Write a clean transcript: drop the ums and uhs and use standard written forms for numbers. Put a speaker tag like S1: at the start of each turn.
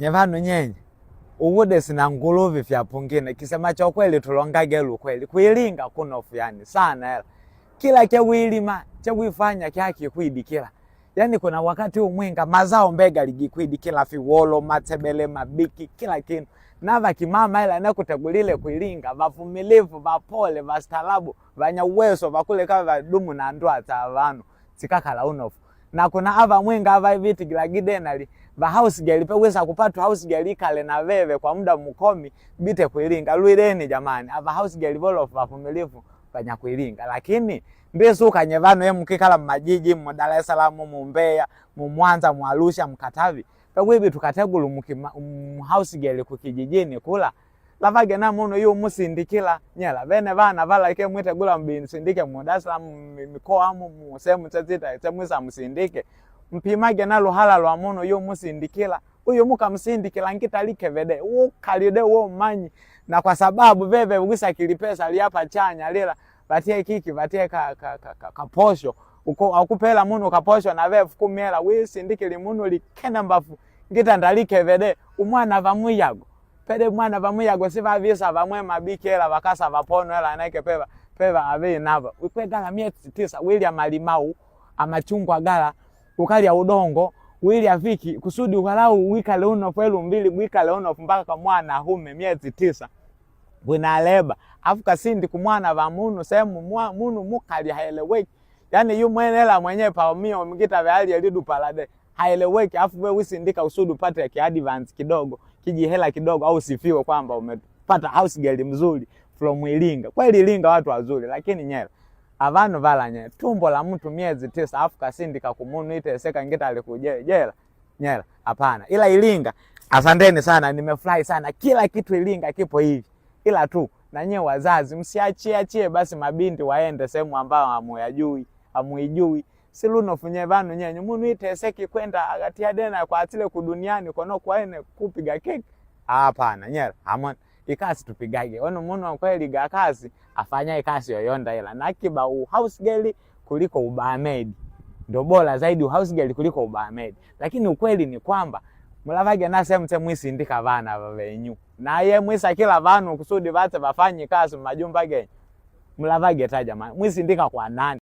S1: Nyevano nyenye uwude sina nguluvi vya pungine kisema cha kweli tulongage lukweli kuilinga kunofu yani sana hela kila cha wilima cha wifanya kyaki kuidikila yani kuna wakati umwinga mazao mbega ligikwidikila fiwolo matebele mabiki kila kinu nava kimama hela nakutegulile kuilinga vafumilivu vapole vastalabu vanya uweso vakule kama vadumu na ndoa za avanu sikakala unofu na kuna ava mwenga ava viti gilagidenali va house girl pe wesa kupata house girl kale na veve kwa muda mkomi bite kuilinga lwireni jamani ava house girl volo vafumilivu vanya kuilinga lakini mbeso kanyevano mkikala majiji mu Dar es Salaam mu Mbeya mu Mwanza mu Arusha mkatavi pe wibi tukategulu house girl kukijijini kula lavage na muno yu musindikila nyela vene vana vala ke mwitegula mbisindike mu Dar es Salaam mikoa mu sehemu tazita temwisa musindike mpimage na luhala lwa muno yu musindikila uyu muka msindikila ngitalike vede ukalide wo manyi na kwa sababu veve wisa kilipesa liapa chanya lila batie kiki batie kaposho uko akupela muno kaposho na veve kumela wisindikili muno likena mbafu ngitandalike vede umwana vamuyago pede mwana vamuyago siva visa vamwe mabikela vakasa vapono ela naike peva ave nava ukwegala miezi 9 William Malimau amachungwa gala ukalia udongo William Viki kusudi ukalau wika leono kwelu mbili wika leono mpaka kwa mwana hume miezi 9 bwina leba afuka sindi kumwana va munu sehemu munu mukali haeleweki yani yu mwenela mwenye pa mio mgita vali elidu palade haeleweki afu wewe usindika usudi upate ki advance kidogo kijihela kidogo au sifiwe kwamba umepata house girl mzuri from Ilinga kweli Ilinga watu wazuri lakini nyela avano vala nye tumbo la mtu miezi 9 afu kasindika kumunu iteseka ngita alikuje jela nyela hapana ila Ilinga asanteni sana nimefurahi sana kila kitu Ilinga kipo hivi ila tu na nyewe wazazi msiachie basi mabinti waende sehemu ambao hamuijui siluno funye vanu nyenye munu iteseki kwenda agatia dena kwa atile kuduniani kono kwaene kupiga keki hapana nyela hamon ikasi tupigage ono munu kweli ga kazi afanya ikasi yoyonda ila na kiba house girl kuliko ubamed ndio bora zaidi house girl kuliko ubamed lakini ukweli ni kwamba mulavage na sehemu mwisindika vana vavenyu na ye mwisa kila vanu kusudi vate vafanye kazi majumba genye mulavage ta jamani mwisindika kwa nani